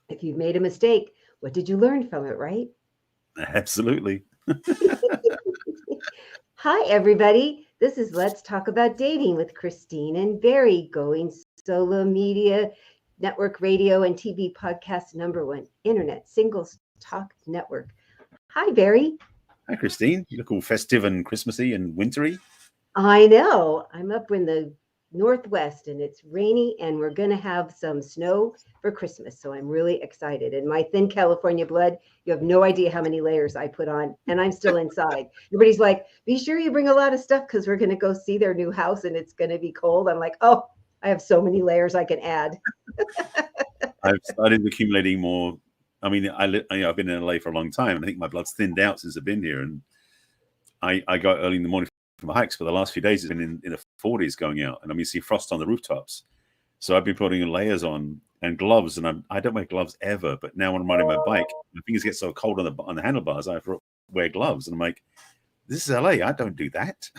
If you've made a mistake, what did you learn from it, right? Absolutely. Hi, everybody. This is Let's Talk About Dating with Christine and Barry, going solo media, network radio, and TV podcast #1, internet singles talk network. Hi, Barry. Hi, Christine. You look all festive and Christmassy and wintry. I know. I'm up in the Northwest and it's rainy, and we're going to have some snow for Christmas. So I'm really excited. And my thin California blood, you have no idea how many layers I put on, and I'm still inside. Everybody's like, be sure you bring a lot of stuff because we're going to go see their new house and it's going to be cold. I'm like, oh, I have so many layers I can add. I've started accumulating more. I mean, I've been in LA for a long time, and I think my blood's thinned out since I've been here. And I go early in the morning for my hikes, but the last few days it's been in the 40s going out, and I mean, see frost on the rooftops. So I've been putting layers on and gloves, and I don't wear gloves ever. But now when I'm riding my bike, my fingers get so cold on the handlebars, I have to wear gloves, and I'm like, this is LA. I don't do that.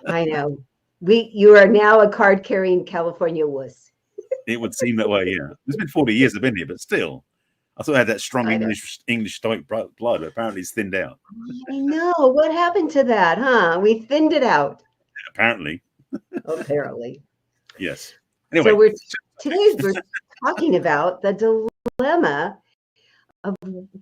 I know. You are now a card carrying California wuss. It would seem that way, yeah. It's been 40 years I've been here, but still, I thought I had that strong I know. English stoic blood, but apparently it's thinned out. I know. What happened to that, huh? We thinned it out. Apparently, Apparently. yes. So Anyway, today we're talking about the dilemma of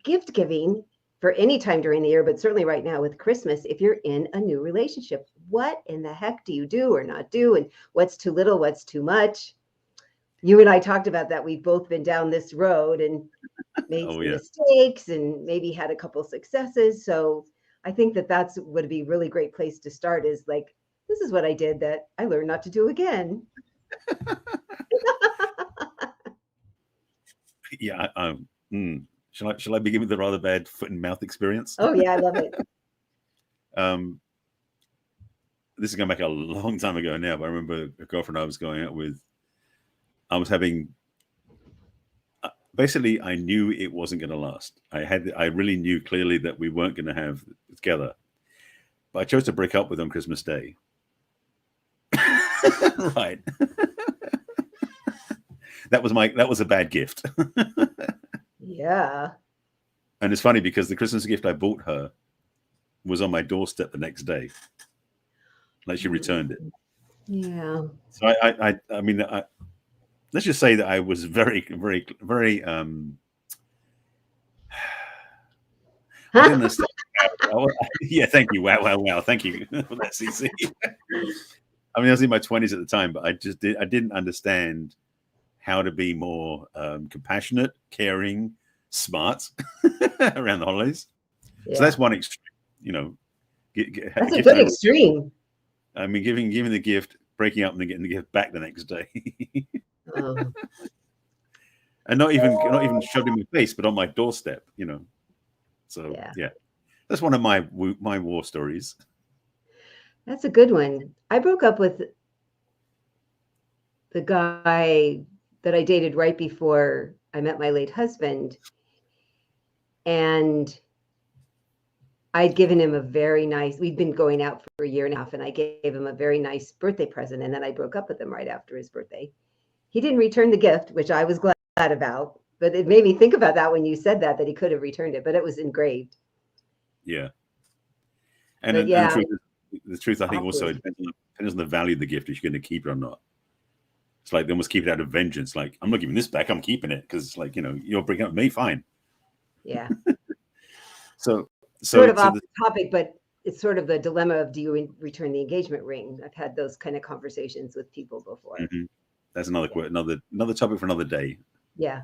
gift giving for any time during the year, but certainly right now with Christmas, if you're in a new relationship. What in the heck do you do or not do? And what's too little? What's too much? You and I talked about that. We've both been down this road and made some mistakes and maybe had a couple successes. So I think that would be a really great place to start, is like, this is what I did that I learned not to do again. yeah. Shall I begin with the rather bad foot and mouth experience? Oh yeah, I love it. This is going back a long time ago now, but I remember a girlfriend I was going out with. I was having. Basically, I knew it wasn't going to last. I really knew clearly that we weren't going to have it together. But I chose to break up with her on Christmas Day. Right. That was a bad gift. Yeah. And it's funny because the Christmas gift I bought her was on my doorstep the next day. Like, she returned it. Yeah. So I mean, let's just say that I was very, very, very. I didn't understand. Yeah, thank you. Wow. Thank you for that, CC. I mean, I was in my 20s at the time, but I didn't understand how to be more compassionate, caring, smart around the holidays. Yeah. So that's one extreme, That's a good extreme. I mean, giving the gift, breaking up, and then getting the gift back the next day. Oh. And not even shoved in my face, but on my doorstep, So yeah. That's one of my war stories. That's a good one. I broke up with the guy that I dated right before I met my late husband. And I'd given him we'd been going out for a year and a half, and I gave him a very nice birthday present. And then I broke up with him right after his birthday. He didn't return the gift, which I was glad about. But it made me think about that when you said that he could have returned it, but it was engraved. Yeah. And the truth, I think, also depends on the value of the gift, if you're going to keep it or not. It's like they almost keep it out of vengeance. Like, I'm not giving this back, I'm keeping it because it's like, you're breaking up with me, fine. Yeah. so sort of off the topic, but it's sort of the dilemma of, do you return the engagement ring? I've had those kind of conversations with people before. Mm-hmm. That's another topic for another day. Yeah.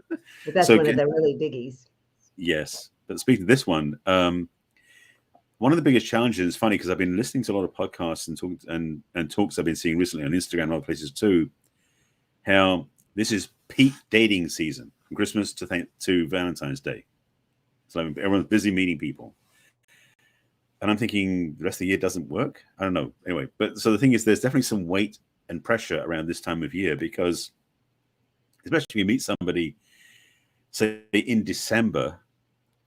But that's one of the really biggies. Yes. But speaking of this one, one of the biggest challenges, it's funny because I've been listening to a lot of podcasts and talks I've been seeing recently on Instagram and other places too, how this is peak dating season, from Christmas to Valentine's Day. So everyone's busy meeting people. And I'm thinking the rest of the year doesn't work. I don't know. Anyway, but so the thing is, there's definitely some weight and pressure around this time of year, because especially if you meet somebody, say in December,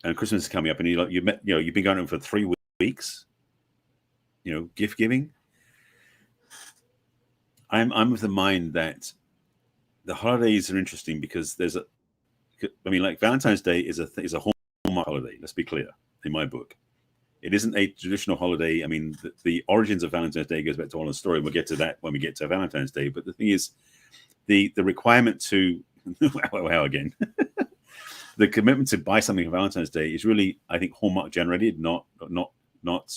and Christmas is coming up, and you've been going on for 3 weeks, gift giving. I'm of the mind that the holidays are interesting because like Valentine's Day is a Hallmark holiday. Let's be clear, in my book. It isn't a traditional holiday. I mean, the origins of Valentine's Day goes back to all the story. We'll get to that when we get to Valentine's Day. But the thing is, the requirement to wow again, the commitment to buy something for Valentine's Day is really, I think, Hallmark generated, not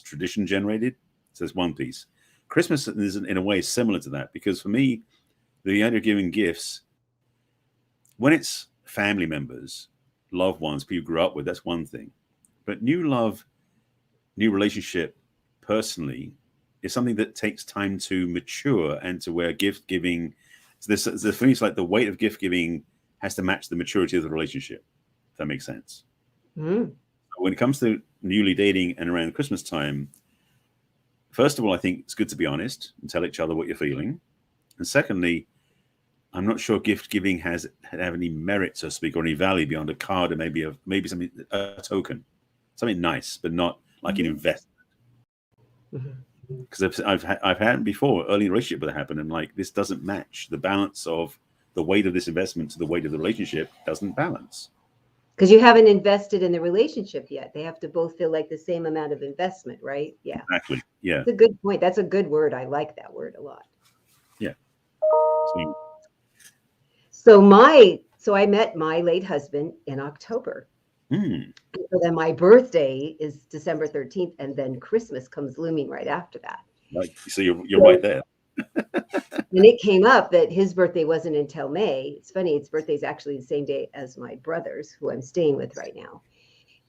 tradition generated. So that's one piece. Christmas is in a way similar to that, because for me, the idea of giving gifts, when it's family members, loved ones, people you grew up with, that's one thing. But new love, new relationship, personally, is something that takes time to mature, and to where gift giving, for me, it's like the weight of gift giving has to match the maturity of the relationship. If that makes sense. Mm. When it comes to newly dating and around Christmas time, first of all, I think it's good to be honest and tell each other what you're feeling. And secondly, I'm not sure gift giving have any merit, so to speak, or any value beyond a card, or maybe something, a token, something nice, but not like an investment. Because I've had it before, early in a relationship that happened, and like, this doesn't match. The balance of the weight of this investment to the weight of the relationship doesn't balance. Because you haven't invested in the relationship yet. They have to both feel like the same amount of investment, right? Yeah. Exactly. Yeah. That's a good point. That's a good word. I like that word a lot. Yeah. So I met my late husband in October. So then my birthday is December 13th, and then Christmas comes looming right after that. Like, so you're right there. And it came up that his birthday wasn't until May. It's funny, his birthday is actually the same day as my brother's, who I'm staying with right now.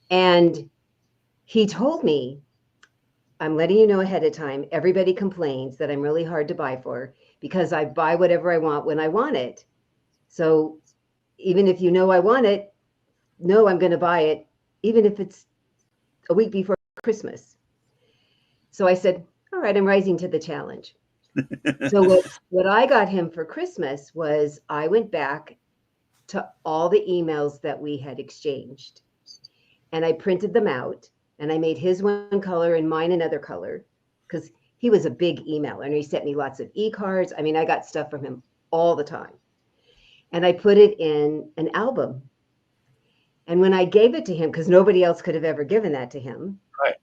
And he told me, I'm letting you know ahead of time, everybody complains that I'm really hard to buy for because I buy whatever I want when I want it. So even if you know I want it, no, I'm going to buy it, even if it's a week before Christmas. So I said, all right, I'm rising to the challenge. So what I got him for Christmas was, I went back to all the emails that we had exchanged, and I printed them out, and I made his one color and mine another color, because he was a big emailer and he sent me lots of e-cards. I mean, I got stuff from him all the time. And I put it in an album. And when I gave it to him, because nobody else could have ever given that to him, right,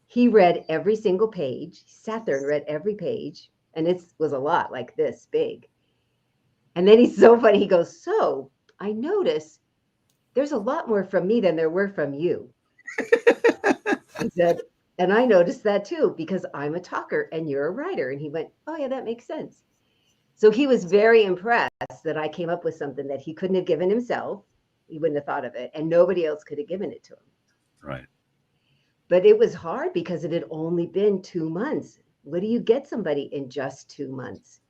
he read every single page. He sat there and read every page. And it was a lot, like this big. And then he's so funny. He goes, so I notice there's a lot more from me than there were from you. He said, and I noticed that too, because I'm a talker and you're a writer. And he went, oh yeah, that makes sense. So he was very impressed that I came up with something that he couldn't have given himself. He wouldn't have thought of it, and nobody else could have given it to him. Right. But it was hard because it had only been 2 months. What do you get somebody in just 2 months?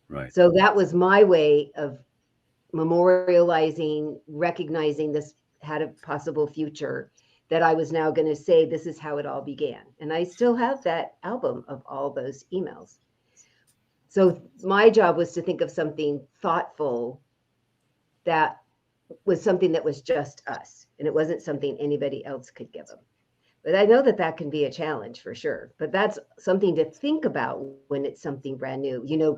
Right. So that was my way of memorializing, recognizing this had a possible future, that I was now going to say, this is how it all began. And I still have that album of all those emails. So my job was to think of something thoughtful that was something that was just us, and it wasn't something anybody else could give them. But I know that that can be a challenge for sure. But that's something to think about when it's something brand new. You know,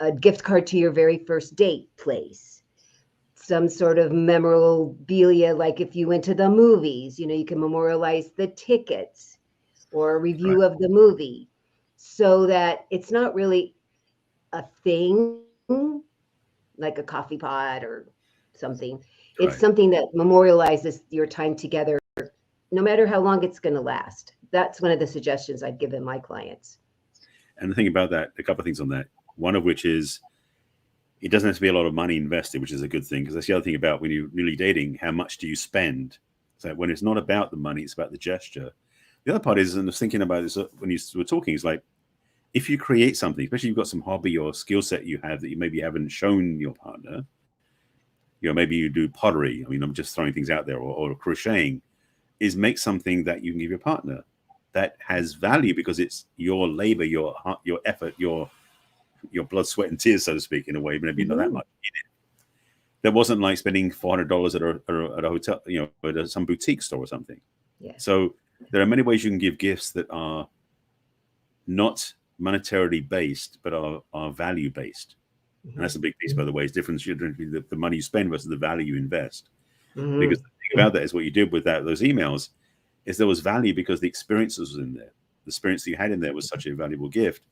a gift card to your very first date place, some sort of memorabilia, like if you went to the movies, you know, you can memorialize the tickets or a review Right. of the movie, so that it's not really a thing like a coffee pot or something. It's Right. something that memorializes your time together, no matter how long it's going to last. That's one of the suggestions I've given my clients. And the thing about that, a couple of things on that. One of which is, it doesn't have to be a lot of money invested, which is a good thing, because that's the other thing about when you're newly dating, how much do you spend? So when it's not about the money, it's about the gesture. The other part is, and I was thinking about this when you were talking, is like, if you create something, especially if you've got some hobby or skill set you have that you maybe haven't shown your partner, you know, maybe you do pottery. I mean, I'm just throwing things out there, or crocheting, is make something that you can give your partner that has value, because it's your labor, your effort, your blood, sweat, and tears, so to speak, in a way, maybe not that much in it. That wasn't like spending $400 at a hotel, you know, at some boutique store or something. Yeah. So there are many ways you can give gifts that are not monetarily based, but are value based. And that's a big piece, by the way, is difference between the money you spend versus the value you invest. Mm-hmm. Because the thing about that is what you did with those emails is there was value because the experiences was in there. The experience that you had in there was such a valuable gift.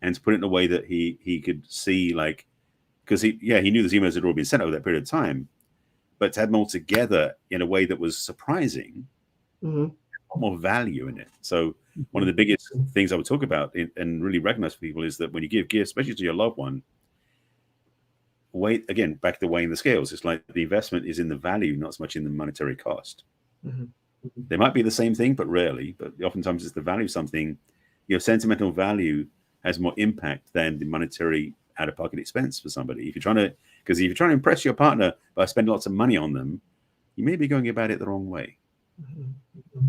And to put it in a way that he could see, like, because he knew those emails had already been sent over that period of time, but to have them all together in a way that was surprising, mm-hmm. a lot more value in it. So one of the biggest things I would talk about and really recognize for people is that when you give gifts, especially to your loved one, again, back to weighing the scales. It's like the investment is in the value, not so much in the monetary cost. Mm-hmm. They might be the same thing, but rarely. But oftentimes it's the value of something. Sentimental value has more impact than the monetary out-of-pocket expense for somebody. If you're trying to impress your partner by spending lots of money on them, you may be going about it the wrong way. Mm-hmm.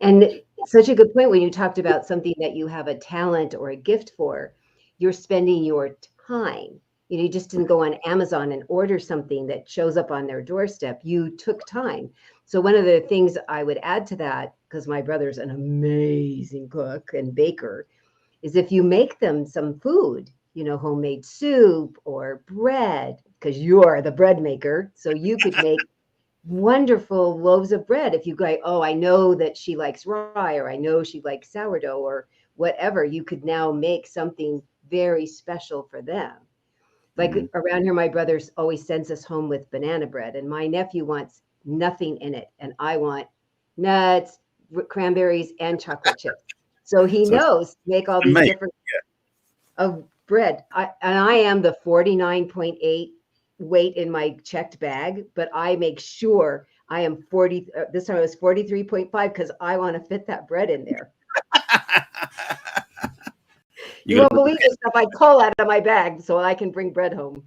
And such a good point when you talked about something that you have a talent or a gift for. You're spending your time. You just didn't go on Amazon and order something that shows up on their doorstep. You took time. So one of the things I would add to that, because my brother's an amazing cook and baker, is if you make them some food, homemade soup or bread, because you're the bread maker. So you could make wonderful loaves of bread. If you go, oh, I know that she likes rye, or I know she likes sourdough, or whatever, you could now make something very special for them. Like around here, my brother always sends us home with banana bread, and my nephew wants nothing in it, and I want nuts, cranberries, and chocolate chips. So he knows to make all these different of bread. I am the 49.8 weight in my checked bag, but I make sure I am 40. This time I was 43.5 because I want to fit that bread in there. You won't believe the stuff I pull out of my bag so I can bring bread home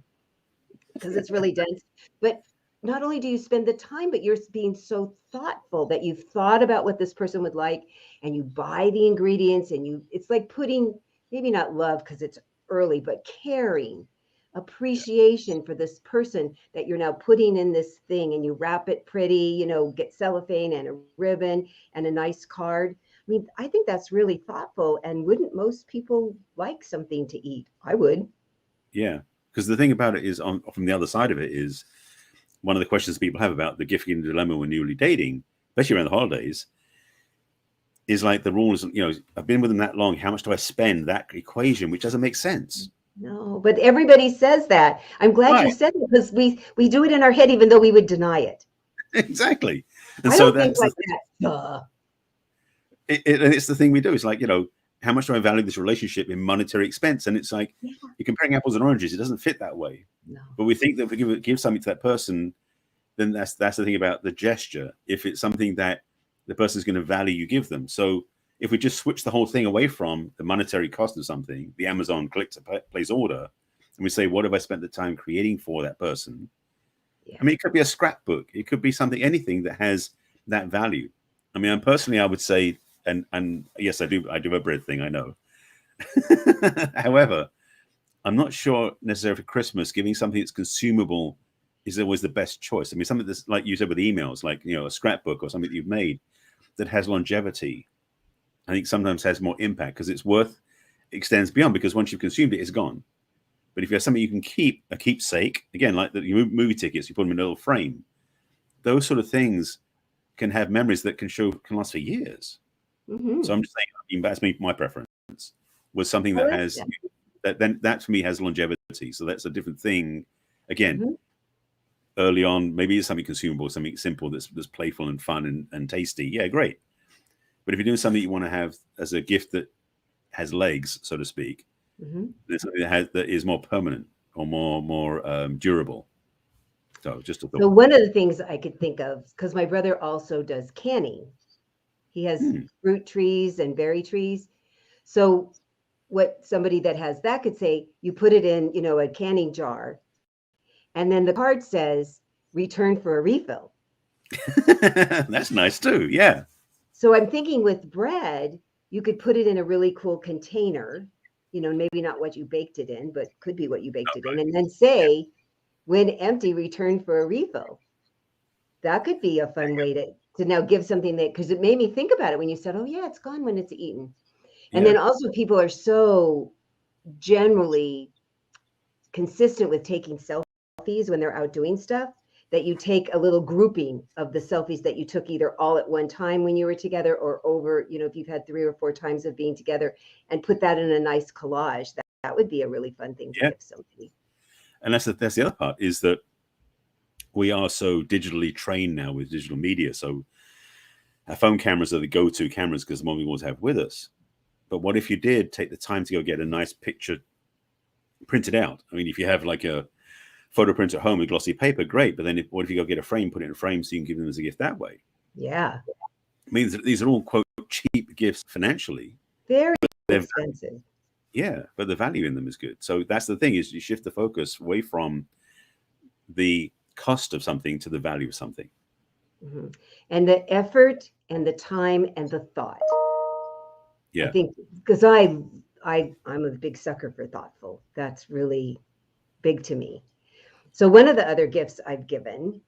because it's really dense. But not only do you spend the time, but you're being so thoughtful that you've thought about what this person would like, and you buy the ingredients, and it's like putting, maybe not love because it's early, but caring, appreciation for this person that you're now putting in this thing, and you wrap it pretty, get cellophane and a ribbon and a nice card. I mean, I think that's really thoughtful. And wouldn't most people like something to eat? I would. Yeah, because the thing about it is, from the other side of it is, one of the questions people have about the gift-giving dilemma when newly dating, especially around the holidays, is like the rule is, I've been with them that long. How much do I spend? That equation, which doesn't make sense. No, but everybody says that. I'm glad you said it, because we do it in our head, even though we would deny it. Exactly. And I so don't think like that. Duh. And it's the thing we do. It's like, how much do I value this relationship in monetary expense? And it's like, you're comparing apples and oranges. It doesn't fit that way. No. But we think that if we give something to that person, then that's the thing about the gesture. If it's something that the person's going to value, you give them. So if we just switch the whole thing away from the monetary cost of something, the Amazon click to place order, and we say, what have I spent the time creating for that person? Yeah. I mean, it could be a scrapbook. It could be anything that has that value. I mean, personally, I would say, and yes, I do a bread thing, I know. However, I'm not sure necessarily for Christmas, giving something that's consumable is always the best choice. I mean, something that's, like you said with emails, like, a scrapbook or something that you've made that has longevity, I think sometimes has more impact because extends beyond, because once you've consumed it, it's gone. But if you have something you can keep, a keepsake, again, like the movie tickets, you put them in a little frame, those sort of things can have memories that can last for years. Mm-hmm. So I'm just saying, that's my preference, was something that has that for me has longevity. So that's a different thing. Again, early on, maybe it's something consumable, something simple that's playful and fun and tasty. Yeah, great. But if you're doing something you want to have as a gift that has legs, so to speak, there's something that is more permanent or more durable. So just a thought. So one of the things I could think of, because my brother also does canning. He has fruit trees and berry trees. So what somebody that has that could say, you put it in, a canning jar, and then the card says, return for a refill. That's nice too. Yeah. So I'm thinking with bread, you could put it in a really cool container, maybe not what you baked it in, but could be what you baked it in, and then say, when empty, return for a refill. That could be a fun way to now give something that, because it made me think about it when you said, oh yeah, it's gone when it's eaten. And then also people are so generally consistent with taking selfies when they're out doing stuff, that you take a little grouping of the selfies that you took either all at one time when you were together or over, if you've had 3 or 4 times of being together, and put that in a nice collage. That would be a really fun thing to give somebody. And that's the other part, is that we are so digitally trained now with digital media. So our phone cameras are the go-to cameras because the one we always have with us. But what if you did take the time to go get a nice picture printed out? I mean, if you have like a photo print at home with glossy paper, great. But then what if you go get a frame, put it in a frame so you can give them as a gift that way? Yeah. I mean, these are all, quote, cheap gifts financially. Very expensive. Yeah, but the value in them is good. So that's the thing, is you shift the focus away from the cost of something to the value of something. Mm-hmm. And the effort and the time and the thought. Yeah. I think because I'm a big sucker for thoughtful. That's really big to me. So one of the other gifts I've given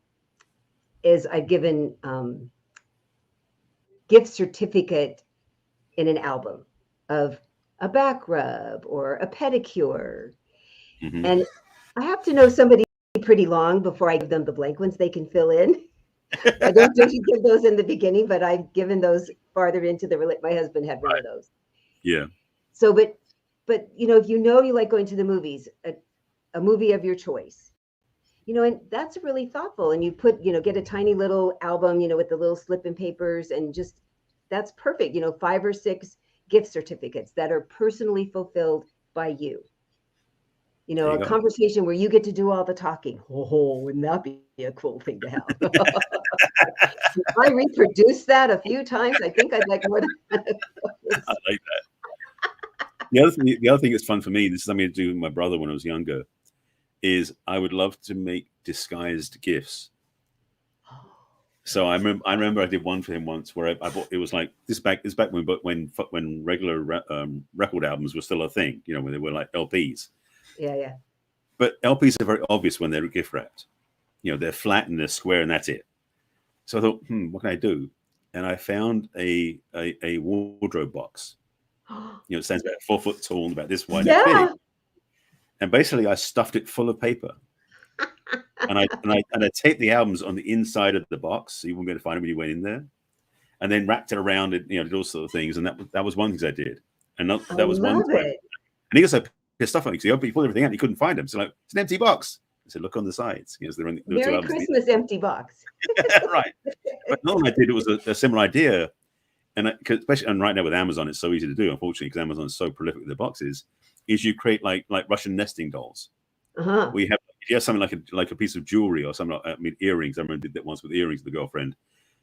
is gift certificate in an album of a back rub or a pedicure. Mm-hmm. And I have to know somebody pretty long before I give them the blank ones they can fill in. I don't usually give those in the beginning, but I've given those farther into my husband had one of those. Yeah. So, but if you like going to the movies, a movie of your choice, and that's really thoughtful. And you get a tiny little album, with the little slip-in papers, and just, that's perfect. 5 or 6 gift certificates that are personally fulfilled by you. A conversation where you get to do all the talking. Oh, wouldn't that be a cool thing to have? If I reproduce that a few times, I think I'd like more than that. I like that. The other thing that's fun for me, this is something to do with my brother when I was younger, is I would love to make disguised gifts. So I remember I did one for him once where I bought, it was like this back when regular record albums were still a thing, when they were like LPs. Yeah. But LPs are very obvious when they're gift wrapped. They're flat and they're square and that's it. So I thought, what can I do? And I found a wardrobe box. It stands about 4 foot tall and about this wide. Yeah. And basically I stuffed it full of paper. and I taped the albums on the inside of the box, so you weren't going to find them when you went in there. And then wrapped it around it, did all sorts of things. And that was one thing I did. And that was one time. And he got so pissed off on me because he pulled everything out and he couldn't find them. So like, it's an empty box. I said, look on the sides. Merry Christmas, empty box. Right. But another one I did, it was a similar idea. And especially right now with Amazon, it's so easy to do, unfortunately, because Amazon is so prolific with the boxes, is you create like Russian nesting dolls. Uh-huh. Where you have something like a piece of jewelry or something earrings. I remember I did that once with earrings with a girlfriend.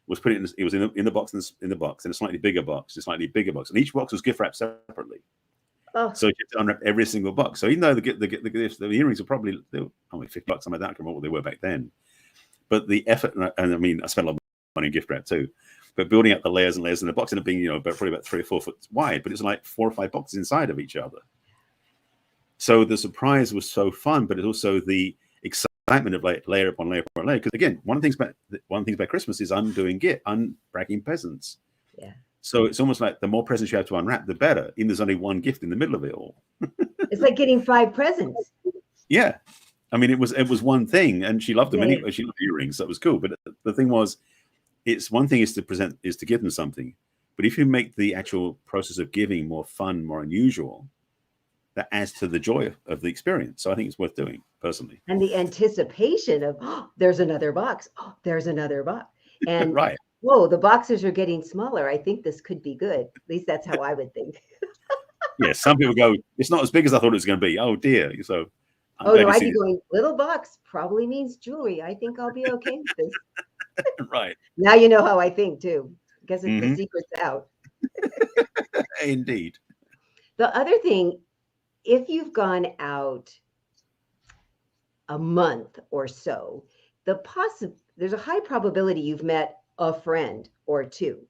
Was put it was in the box, in a slightly bigger box, and each box was gift wrapped separately. Oh. So you have to unwrap every single box. So even though the earrings are probably only $50, something like that, I can't remember what they were back then. But the effort, and I mean, I spent a lot of money in gift wrap too. But building up the layers and layers, and the box ended up being probably about 3 or 4 foot wide, but it's like 4 or 5 boxes inside of each other. So the surprise was so fun, but it's also the excitement of like layer upon layer upon layer. Because again, one of the things about Christmas is unwrapping presents. Yeah. So it's almost like the more presents you have to unwrap, the better. Even there's only one gift in the middle of it all. It's like getting 5 presents. Yeah, I mean, it was one thing, and she loved them anyway. She loved earrings, so that was cool. But the thing was, it's one thing is to give them something, but if you make the actual process of giving more fun, more unusual, that adds to the joy of the experience. So I think it's worth doing personally. And the anticipation of, there's another box. Oh, there's another box. And right. Whoa, the boxes are getting smaller. I think this could be good. At least that's how I would think. Yeah, some people go, it's not as big as I thought it was going to be. Oh dear. So I'd be going, little box probably means jewelry. I think I'll be okay with this. Right. Now you know how I think too. I guess the secret's out. Indeed. The other thing, if you've gone out a month or so, there's a high probability you've met a friend or two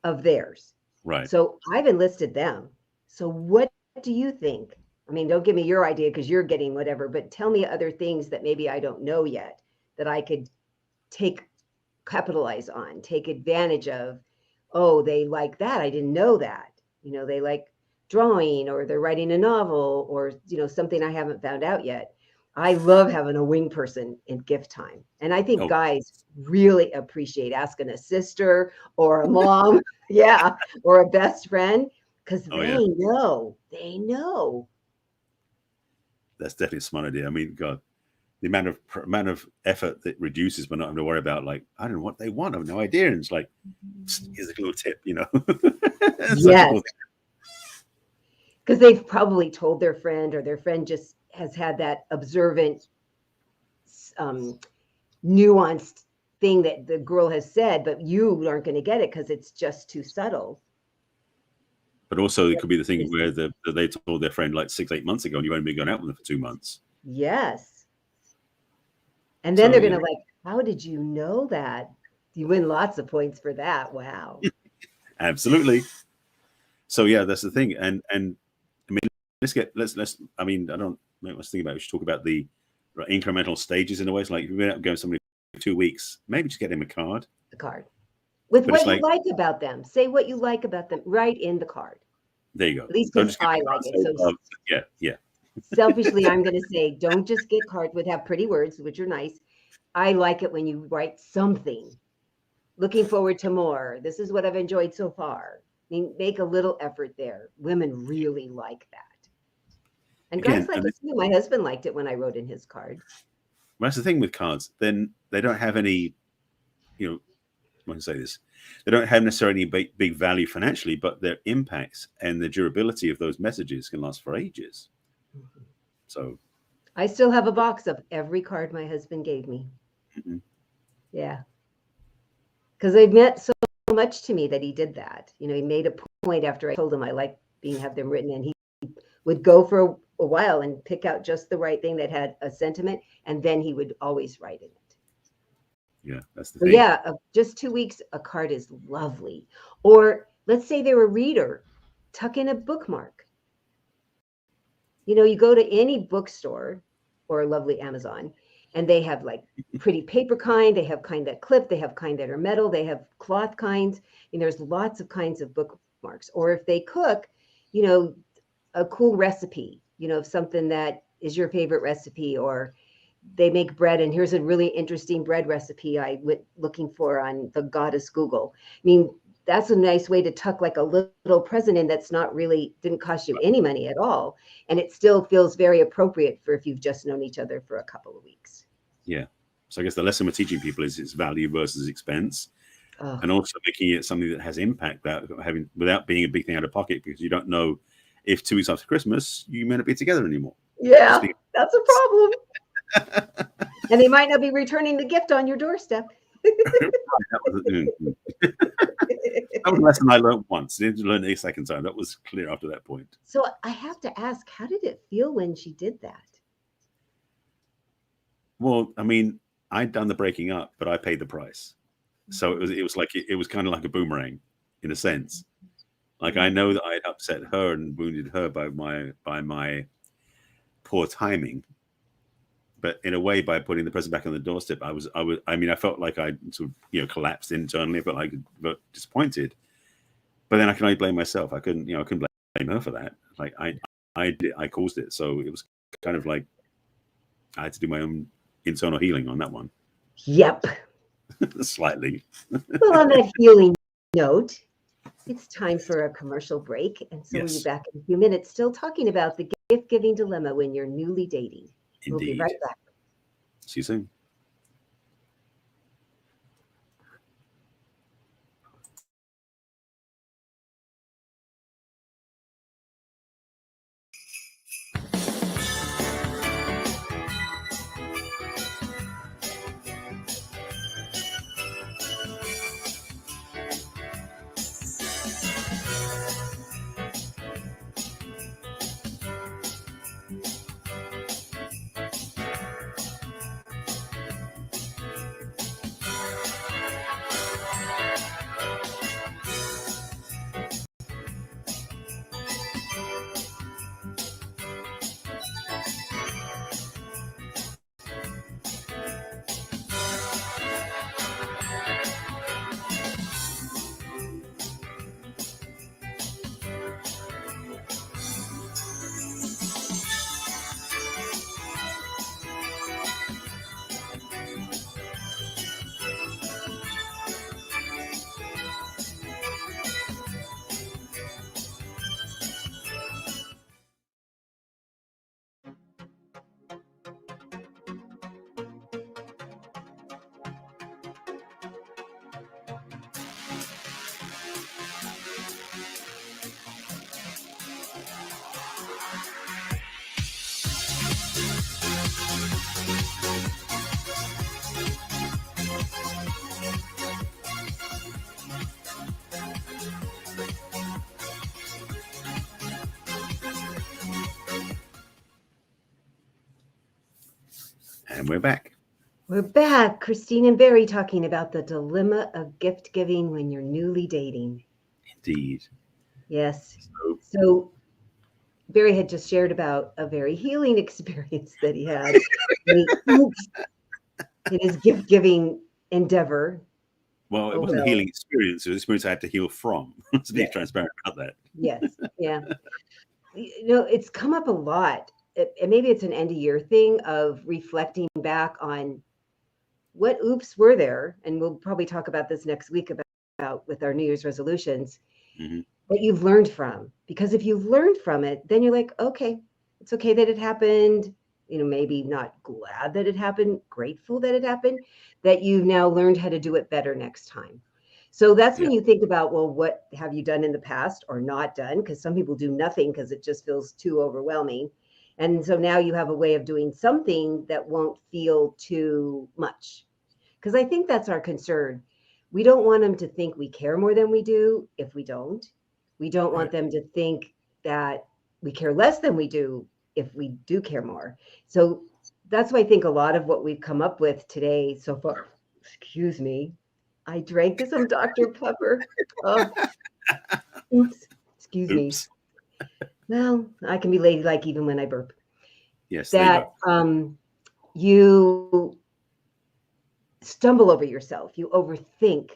of theirs. Right. So I've enlisted them. So what do you think? I mean, don't give me your idea because you're getting whatever, but tell me other things that maybe I don't know yet that I could capitalize on, take advantage of. Oh, they like that. I didn't know that. They like drawing or they're writing a novel or, something I haven't found out yet. I love having a wing person in gift time. And I think Oh, guys really appreciate asking a sister or a mom, yeah, or a best friend, because oh they yeah, know. that's definitely a smart idea. I mean, God, the amount of effort that reduces by not having to worry about, like, I don't know what they want. I have no idea. And it's like, here's a little tip, It's such a Yes, cool thing. because they've probably told their friend, or their friend just has had that observant, nuanced thing that the girl has said, but you aren't going to get it because it's just too subtle. But also, it could be the thing where they told their friend like 6-8 months ago, and you've only been going out with them for 2 months. Yes. And then So, they're going to like, how did you know that? You win lots of points for that. Wow. Absolutely. So yeah, that's the thing. And I mean, let's I mean, I don't know what to think about. We should talk about the incremental stages in a way. It's like if you've been out going with somebody for 2 weeks, maybe just get them a card. The card. With But what it's you like, like about them. Say what you like about them right in the card. there you go. At least Don't because just get I the like card, it. say, So yeah. selfishly, I'm going to say, don't just get cards that have pretty words, which are nice. I like it when you write something. Looking forward to more. This is what I've enjoyed so far. I mean, make a little effort there. Women really like that. And guys like it too. My husband liked it when I wrote in his card. Well, that's the thing with cards. Then they don't have any, I can say this. They don't have necessarily any big value financially, but their impacts and the durability of those messages can last for ages. Mm-hmm. So I still have a box of every card my husband gave me. mm-hmm. Yeah. Because they meant so much to me that he did that. He made a point after I told him I like have them written, and he would go for a while and pick out just the right thing that had a sentiment, and then he would always write in it. Yeah, that's the so thing. Yeah, just 2 weeks, a card is lovely. Or let's say they're a reader, tuck in a bookmark. You go to any bookstore or a lovely Amazon, and they have like pretty paper kind, they have kind that clip, they have kind that are metal, they have cloth kinds. There's lots of kinds of bookmarks. Or if they cook, a cool recipe, of something that is your favorite recipe, or they make bread, and here's a really interesting bread recipe I went looking for on the goddess Google. I mean, that's a nice way to tuck like a little present in that's not really, didn't cost you any money at all. And it still feels very appropriate for if you've just known each other for a couple of weeks. Yeah. So I guess the lesson we're teaching people is it's value versus expense. Oh. And also making it something that has impact without being a big thing out of pocket, because you don't know if 2 weeks after Christmas, you may not be together anymore. Yeah, that's a problem. And they might not be returning the gift on your doorstep. That was a lesson I learned once. I didn't learn it a second time. That was clear after that point. So I have to ask, how did it feel when she did that? Well, I mean, I'd done the breaking up, but I paid the price. So it was kind of like a boomerang in a sense. Like, I know that I had upset her and wounded her by my poor timing. But in a way, by putting the present back on the doorstep, I felt like I sort of, collapsed internally. I felt like disappointed. But then I can only blame myself. I couldn't blame her for that. Like, I caused it. So it was kind of like I had to do my own internal healing on that one. Yep. Slightly. Well, on that healing note, it's time for a commercial break. And so Yes. we'll be back in a few minutes, still talking about the gift-giving dilemma when you're newly dating. Indeed. We'll be right back. See you soon. And we're back. We're back, Christine and Barry, talking about the dilemma of gift giving when you're newly dating. Indeed. Yes. So Barry had just shared about a very healing experience that he had in his gift giving endeavor. Well, it wasn't a healing experience. It was an experience I had to heal from. To be transparent about that. Yes. Yeah. It's come up a lot. And maybe it's an end of year thing of reflecting back on what oops were there. And we'll probably talk about this next week about with our New Year's resolutions. Mm-hmm. What you've learned from. Because if you've learned from it, then you're like, okay, it's okay that it happened. Maybe not glad that it happened, grateful that it happened, that you've now learned how to do it better next time. So that's when you think about, well, what have you done in the past or not done? Because some people do nothing because it just feels too overwhelming. And so now you have a way of doing something that won't feel too much. Because I think that's our concern. We don't want them to think we care more than we do if we don't. We don't want them to think that we care less than we do if we do care more. So that's why I think a lot of what we've come up with today so far, excuse me, I drank some Dr. Pepper. Oh, oops, excuse me. Well, I can be ladylike even when I burp. Yes, that you stumble over yourself, you overthink.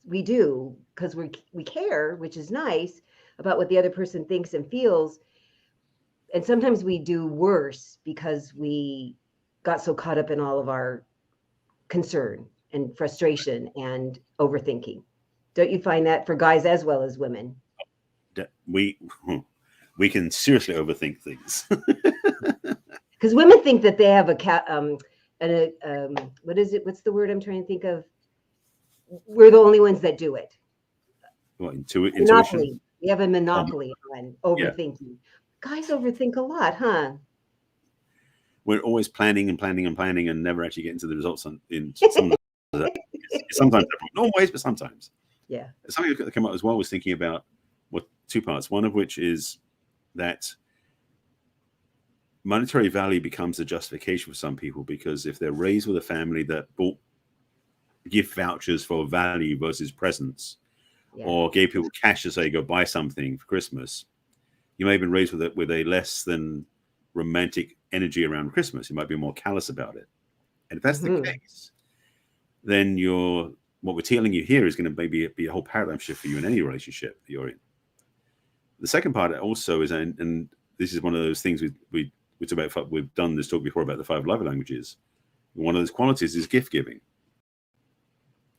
We do because we care, which is nice, about what the other person thinks and feels. And sometimes we do worse because we got so caught up in all of our concern and frustration and overthinking. Don't you find that for guys as well as women? We can seriously overthink things. Because women think that they have what is it? What's the word I'm trying to think of? We're the only ones that do it. What, intuition? Monopoly. We have a monopoly on overthinking. Yeah. Guys overthink a lot, huh? We're always planning and planning and planning and never actually getting to the results in some sometimes, not always, but sometimes. Yeah. Something that came up as well was thinking about two parts. One of which is that monetary value becomes a justification for some people, because if they're raised with a family that bought gift vouchers for value versus presents, or gave people cash to say go buy something for Christmas, you may have been raised with a less than romantic energy around Christmas. You might be more callous about it. And if that's the case, then what we're telling you here is going to maybe be a whole paradigm shift for you in any relationship that you're in. The second part also is, and this is one of those things we talk about. We've done this talk before about the 5 love languages. One of those qualities is gift giving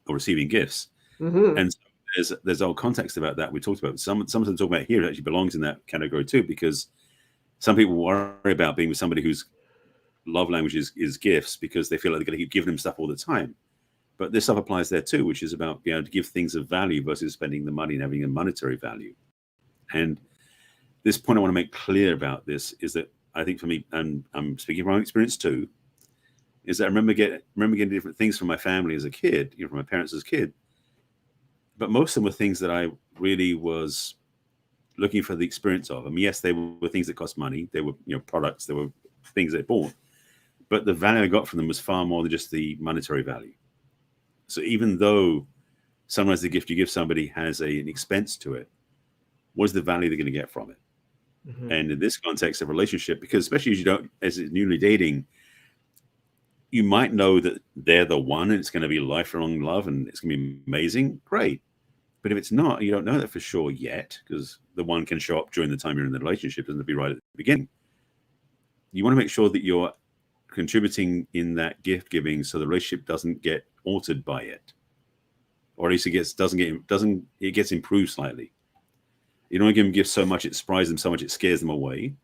or receiving gifts. And so there's all context about that we talked about. Some of them talk about here actually belongs in that category too, because some people worry about being with somebody whose love language is gifts because they feel like they're going to keep giving them stuff all the time. But this stuff applies there too, which is about being able to give things of value versus spending the money and having a monetary value. And this point I want to make clear about this is that I think for me, and I'm speaking from my own experience too, is that I remember getting different things from my family as a kid, from my parents as a kid. But most of them were things that I really was looking for the experience of. I mean, yes, they were things that cost money. They were, products. They were things they bought. But the value I got from them was far more than just the monetary value. So even though sometimes the gift you give somebody has an expense to it, what is the value they're going to get from it? And in this context of relationship, because especially as newly dating, you might know that they're the one and it's going to be lifelong love and it's going to be amazing. Great. But if it's not, you don't know that for sure yet, because the one can show up during the time you're in the relationship, doesn't be right at the beginning. You want to make sure that you're contributing in that gift giving so the relationship doesn't get altered by it, or at least it gets improved slightly. You don't want to give them gifts so much it surprises them so much it scares them away.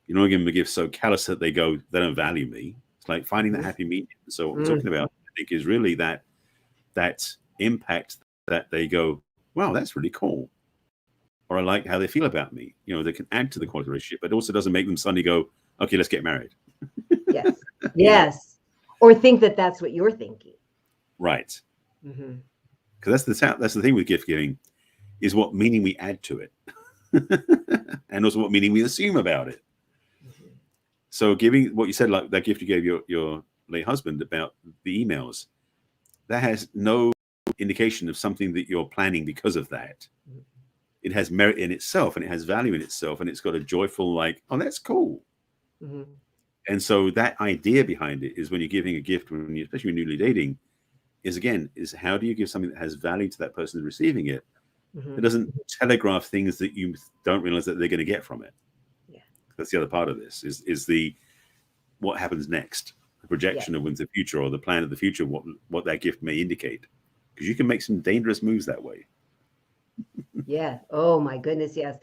You don't want to give them a gift so callous that they don't value me. It's like finding that happy medium. So what we're talking about, I think, is really that impact that they go, wow, that's really cool. Or I like how they feel about me. They can add to the quality of the relationship, but it also doesn't make them suddenly go, okay, let's get married. Yes. Yes. Or think that that's what you're thinking. Right. Because that's the thing with gift giving, is what meaning we add to it. And also what meaning we assume about it. So giving what you said, like that gift you gave your late husband about the emails. That has no indication of something that you're planning because of that. It has merit in itself, and it has value in itself, and it's got a joyful, like, oh, that's cool. Mm-hmm. And so that idea behind it is when you're giving a gift, especially when you're newly dating, is how do you give something that has value to that person receiving it? Mm-hmm. It doesn't telegraph things that you don't realize that they're going to get from it. Yeah. That's the other part of this is the what happens next, the projection of the future, or the plan of the future, what that gift may indicate. Because you can make some dangerous moves that way. Yeah. Oh my goodness. Yes.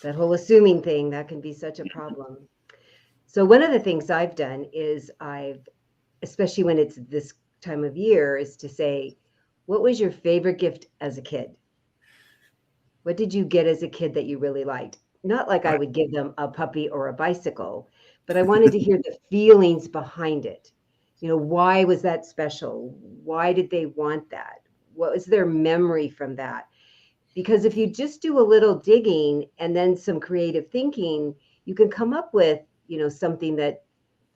That whole assuming thing, that can be such a problem. So one of the things I've done is especially when it's this time of year, is to say, what was your favorite gift as a kid? What did you get as a kid that you really liked? Not like I would give them a puppy or a bicycle, but I wanted to hear the feelings behind it. Why was that special? Why did they want that? What was their memory from that? Because if you just do a little digging and then some creative thinking, you can come up with, something that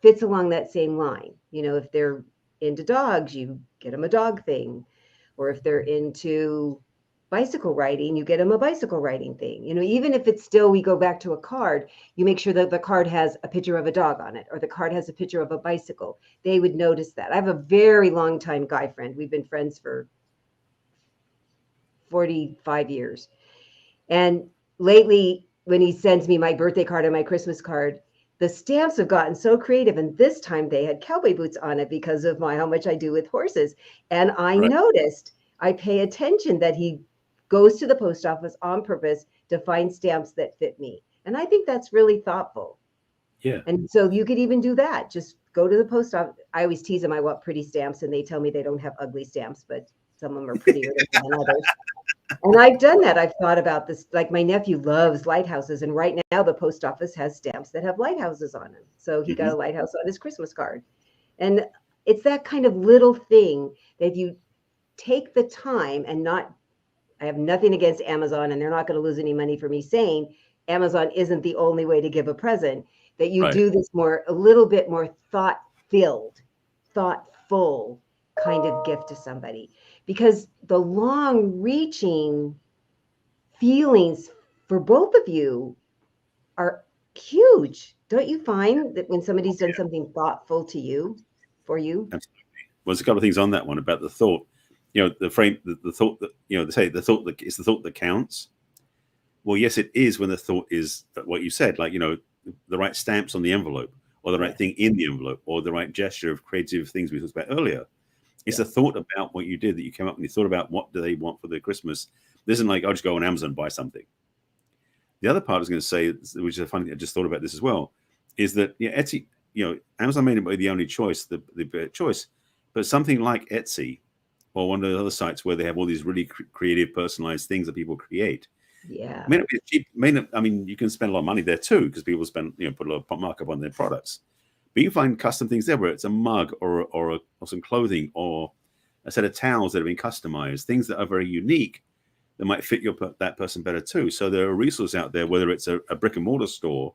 fits along that same line. If they're into dogs, you get them a dog thing. Or if they're into bicycle riding, you get them a bicycle riding thing. Even if it's still, we go back to a card, you make sure that the card has a picture of a dog on it, or the card has a picture of a bicycle. They would notice that. I have a very long time guy friend. We've been friends for 45 years. And lately, when he sends me my birthday card and my Christmas card, the stamps have gotten so creative. And this time they had cowboy boots on it because of how much I do with horses. And I noticed, I pay attention that he goes to the post office on purpose to find stamps that fit me. And I think that's really thoughtful. Yeah. And so you could even do that. Just go to the post office. I always tease them, I want pretty stamps, and they tell me they don't have ugly stamps, but some of them are prettier than others. And I've done that. I've thought about this. Like, my nephew loves lighthouses, and right now the post office has stamps that have lighthouses on them. So he got a lighthouse on his Christmas card. And it's that kind of little thing that if you take the time and I have nothing against Amazon, and they're not going to lose any money for me saying Amazon isn't the only way to give a present, that you do this a little bit more thoughtful kind of gift to somebody. Because the long-reaching feelings for both of you are huge. Don't you find that when somebody's done something thoughtful for you? Absolutely. Well, there's a couple of things on that one about the thought. The frame, the thought that, they say the thought that it's the thought that counts. Well, yes, it is when the thought is what you said, like, the right stamps on the envelope, or the right thing in the envelope, or the right gesture of creative things we talked about earlier. It's a thought about what you did, that you came up and you thought about what do they want for their Christmas. This isn't like, I'll just go on Amazon and buy something. The other part I was going to say, which is funny, I just thought about this as well, is that Etsy, Amazon may not be the only choice, the choice, but something like Etsy or one of the other sites where they have all these really creative, personalized things that people create. Yeah. May not be cheap. I mean, you can spend a lot of money there too, because people put a lot of markup on their products. But you find custom things there where it's a mug or some clothing or a set of towels that have been customized, things that are very unique that might fit that person better too. So there are resources out there, whether it's a brick and mortar store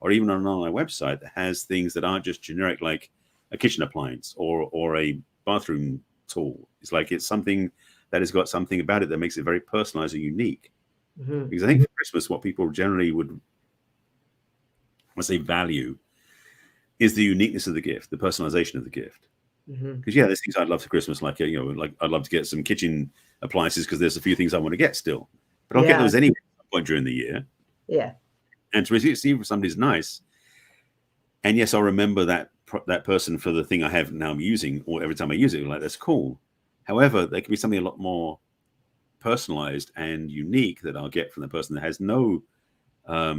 or even an online website that has things that aren't just generic, like a kitchen appliance or a bathroom tool. It's something that has got something about it that makes it very personalized and unique. Because I think for Christmas, what people generally would, value is the uniqueness of the gift, the personalization of the gift. Because there's things I'd love for Christmas, like like I'd love to get some kitchen appliances because there's a few things I want to get still, but I'll get those anyway at some point during the year. Yeah, and to receive from somebody's nice, and yes, I'll remember that person for the thing I have now I'm using, or every time I use it, like, that's cool. However, there can be something a lot more personalized and unique that I'll get from the person that has no, I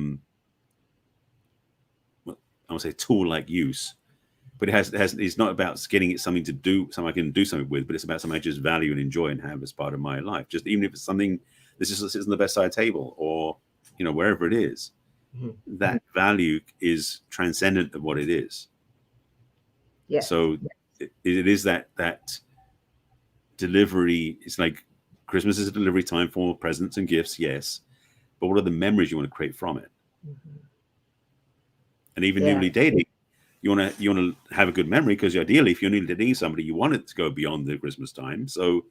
would say, tool-like use. But it's not about getting it something to do, something I can do something with, but it's about something I just value and enjoy and have as part of my life. Just even if it's something that just sits on the bedside table or, wherever it is, that value is transcendent of what it is. Yeah. So it is that delivery. It's like Christmas is a delivery time for presents and gifts, yes. But what are the memories you want to create from it? And even newly dating, you want to have a good memory, because ideally, if you're needing to dating somebody, you want it to go beyond the Christmas time. So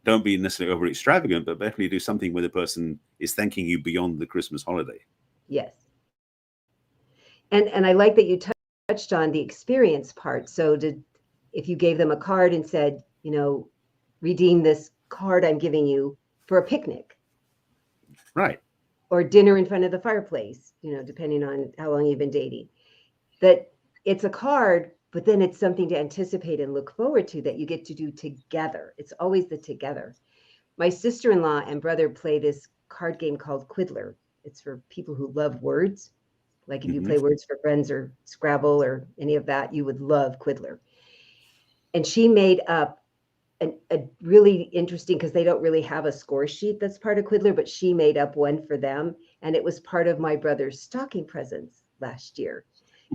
don't be necessarily over extravagant, but definitely do something where the person is thanking you beyond the Christmas holiday. Yes. And I like that you touched on the experience part. So if you gave them a card and said, redeem this card I'm giving you for a picnic. Right. Or dinner in front of the fireplace, depending on how long you've been dating. That it's a card, but then it's something to anticipate and look forward to that you get to do together. It's always the together. My sister-in-law and brother play this card game called Quiddler. It's for people who love words. Like if you play Words for Friends or Scrabble or any of that, you would love Quiddler. And she made up a really interesting, because they don't really have a score sheet that's part of Quiddler, but she made up one for them. And it was part of my brother's stocking presents last year,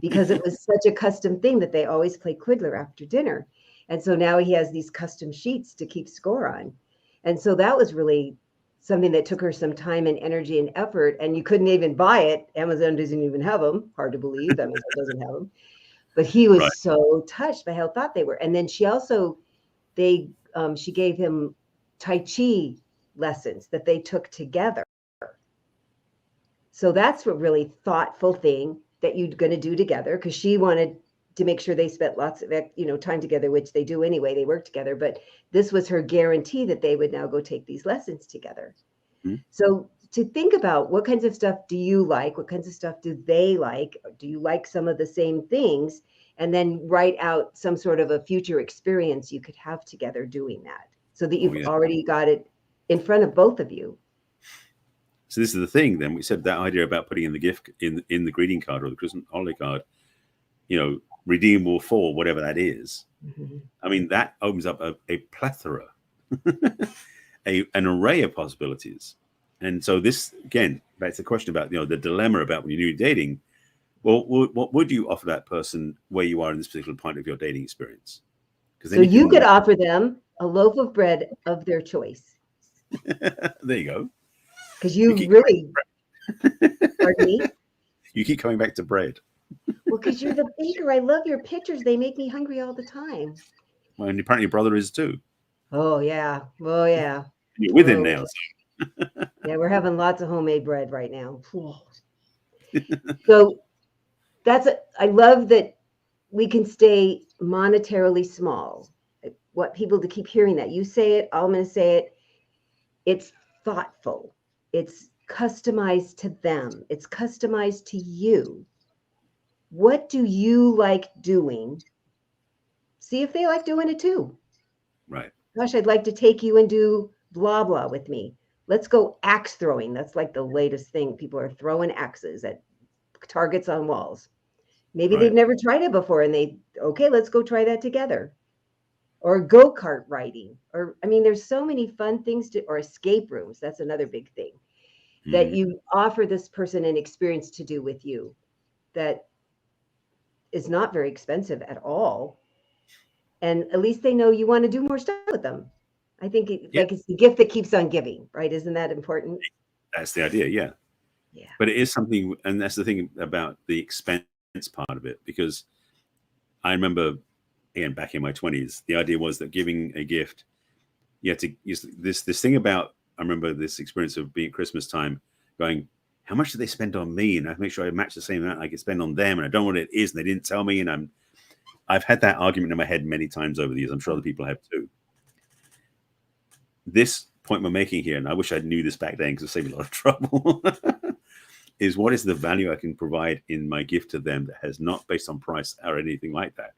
because it was such a custom thing that they always play Quiddler after dinner. And so now he has these custom sheets to keep score on. And so that was really something that took her some time and energy and effort. And you couldn't even buy it. Amazon doesn't even have them. Hard to believe. Amazon doesn't have them. But he was so touched by how thought they were. And then she also, she gave him Tai Chi lessons that they took together. So that's a really thoughtful thing that you're going to do together, because she wanted to make sure they spent lots of time together, which they do anyway. They work together, but this was her guarantee that they would now go take these lessons together. Mm-hmm. So to think about, what kinds of stuff do you like? What kinds of stuff do they like? Do you like some of the same things? And then write out some sort of a future experience you could have together doing that, so that you've already got it in front of both of you. So this is the thing. Then we said that idea about putting in the gift in the greeting card or the Christmas holiday card, redeemable for whatever that is. Mm-hmm. I mean, that opens up a plethora, an array of possibilities. And so this, again, back to the question about the dilemma about when you're dating. Well, what would you offer that person where you are in this particular point of your dating experience? So you could offer them a loaf of bread of their choice. There you go. Because you really, pardon me? You keep coming back to bread. Well, because you're the baker. I love your pictures. They make me hungry all the time. Well, and apparently your brother is too. Oh, yeah. Oh, yeah. You're with him now. So. Yeah, we're having lots of homemade bread right now. So I love that we can stay monetarily small. I want people to keep hearing that. You say it, I'm going to say it. It's thoughtful. It's customized to them. It's customized to you. What do you like doing? See if they like doing it too. Right. Gosh, I'd like to take you and do blah, blah with me. Let's go axe throwing. That's like the latest thing. People are throwing axes at targets on walls. Maybe they've never tried it before and let's go try that together. Or go-kart riding. There's so many fun things or escape rooms. That's another big thing. That you offer this person an experience to do with you that is not very expensive at all. And at least they know you want to do more stuff with them. I think it's the gift that keeps on giving, right? Isn't that important? That's the idea, yeah. But it is something, and that's the thing about the expense part of it, because I remember, again, back in my 20s, the idea was that giving a gift, you had to use this thing about, I remember this experience of being at Christmas time going, how much did they spend on me? And I make sure I match the same amount I could spend on them, and I don't know what it is, and they didn't tell me, and I've had that argument in my head many times over the years. I'm sure other people have too. This point we're making here, and I wish I knew this back then because it saved me a lot of trouble, is what is the value I can provide in my gift to them that has not based on price or anything like that.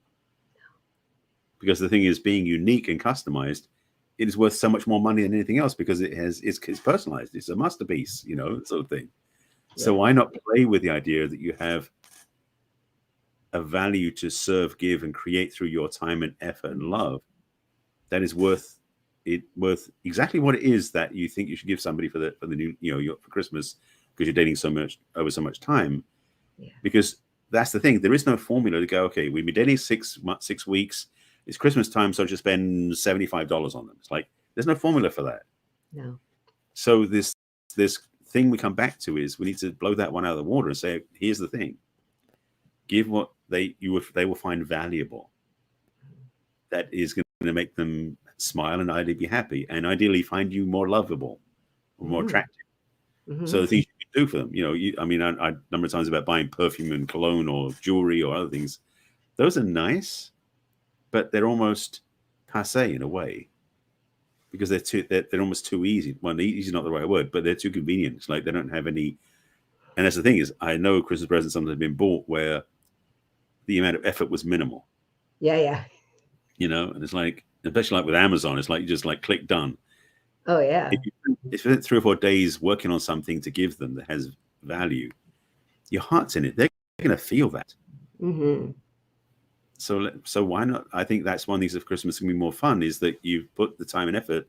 Because the thing is, being unique and customized, it is worth so much more money than anything else because it's personalized. It's a masterpiece, sort of thing. Yeah. So why not play with the idea that you have a value to serve, give, and create through your time and effort and love that is worth exactly what it is that you think you should give somebody for the new for Christmas, because you're dating over so much time. Yeah. Because that's the thing. There is no formula to go, okay, we've been dating 6 weeks. It's Christmas time, so just spend $75 on them. It's like, there's no formula for that. No. So this thing we come back to is we need to blow that one out of the water and say, here's the thing. give what they will find valuable, that is going to make them smile and ideally be happy, and ideally find you more lovable or more attractive. So the things you can do for them, I mean, I number of times about buying perfume and cologne or jewelry or other things. Those are nice, but they're almost passé in a way, because they're almost too easy. Well, easy is not the right word, but they're too convenient. It's like they don't have any. And that's the thing is, I know Christmas presents sometimes have been bought where the amount of effort was minimal. Yeah. And it's like, especially like with Amazon, it's like you just like click done. Oh yeah. If you spend 3 or 4 days working on something to give them that has value, your heart's in it. They're going to feel that. So why not? I think that's one of the things of Christmas can be more fun, is that you've put the time and effort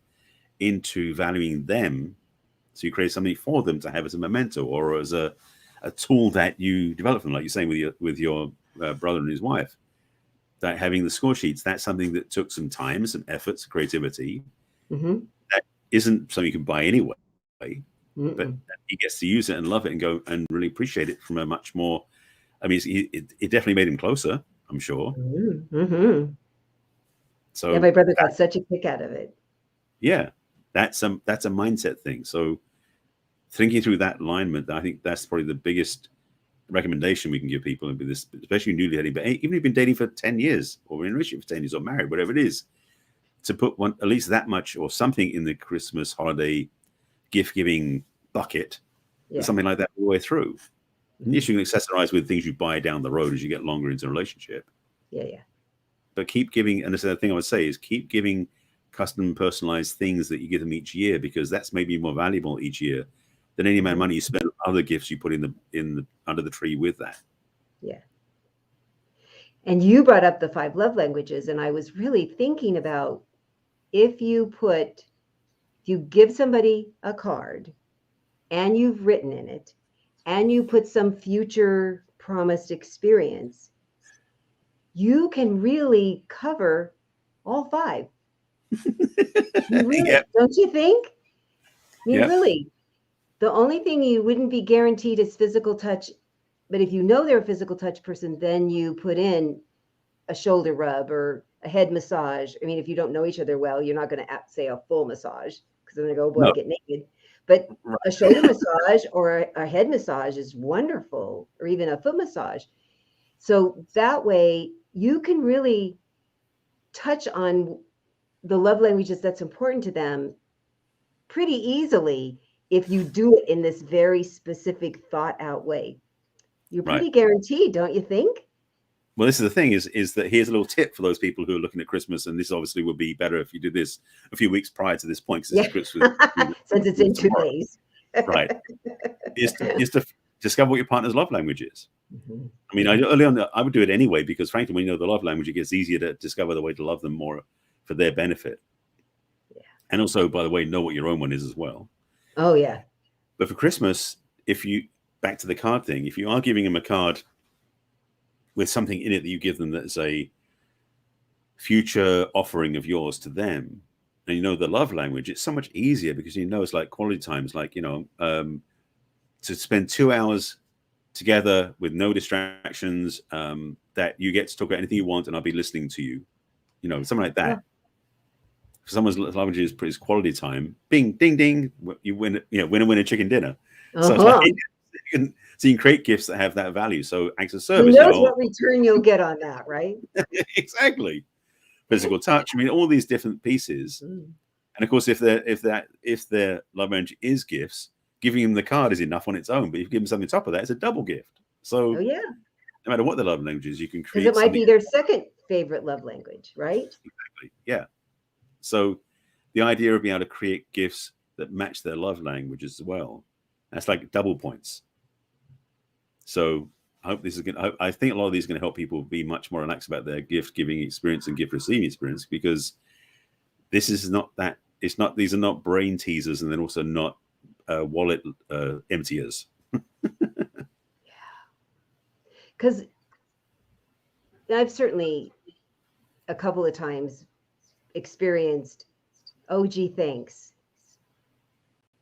into valuing them. So you create something for them to have as a memento or as a tool that you develop them, like you're saying with your brother and his wife. That having the score sheets, that's something that took some time, some effort, some creativity. That isn't something you can buy anyway, but he gets to use it and love it and go and really appreciate it from a much more. I mean, it definitely made him closer, I'm sure. So yeah, my brother got such a kick out of it. Yeah, that's a mindset thing. So thinking through that alignment, I think that's probably the biggest recommendation we can give people, and this, especially newly dating, but even if you've been dating for 10 years or in a relationship for 10 years or married, whatever it is, to put at least that much or something in the Christmas holiday gift giving bucket, something like that all the way through. And yes, you can accessorize with things you buy down the road as you get longer into a relationship. Yeah. But keep giving, and the thing I would say is keep giving custom personalized things that you give them each year, because that's maybe more valuable each year than any amount of money you spend on other gifts you put in the under the tree with that. Yeah. And you brought up the 5 love languages, and I was really thinking about if you give somebody a card and you've written in it and you put some future promised experience, you can really cover all 5. Really, don't you think? I mean, really, the only thing you wouldn't be guaranteed is physical touch. But if you know they're a physical touch person, then you put in a shoulder rub or a head massage. I mean, if you don't know each other well, you're not going to say a full massage, because then they go, oh boy, get naked. But a shoulder massage or a head massage is wonderful, or even a foot massage. So that way you can really touch on the love languages that's important to them pretty easily if you do it in this very specific, thought out way. You're pretty guaranteed, don't you think? Well, this is the thing is that here's a little tip for those people who are looking at Christmas, and this obviously would be better if you did this a few weeks prior to this point, because Christmas since it's in 2 days. Right. Is to discover what your partner's love language is. I mean, early on, I would do it anyway, because frankly, when you know the love language, it gets easier to discover the way to love them more for their benefit. And also, by the way, know what your own one is as well. Oh, yeah. But for Christmas, back to the card thing, if you are giving them a card with something in it that you give them that's a future offering of yours to them, and you know the love language, it's so much easier, because it's like quality time. It's like, to spend 2 hours together with no distractions, that you get to talk about anything you want and I'll be listening to you, something like that. For someone's love language is quality time. Bing, ding, ding. You win, win a chicken dinner. So it's like, you can create gifts that have that value. So acts of service. Who knows what return you'll get on that, right? Exactly. Physical touch. I mean, all these different pieces. And of course, if their love language is gifts, giving them the card is enough on its own. But if you give them something on top of that, it's a double gift. So no matter what the love language is, you can create. Because it might be their second favorite love language, right? Exactly. Yeah. So the idea of being able to create gifts that match their love language as well, that's like double points. So I hope this is going to, I think a lot of these are going to help people be much more relaxed about their gift giving experience and gift receiving experience, because this is not that, these are not brain teasers, and then also not wallet emptiers. Because I've certainly a couple of times experienced, oh gee, thanks,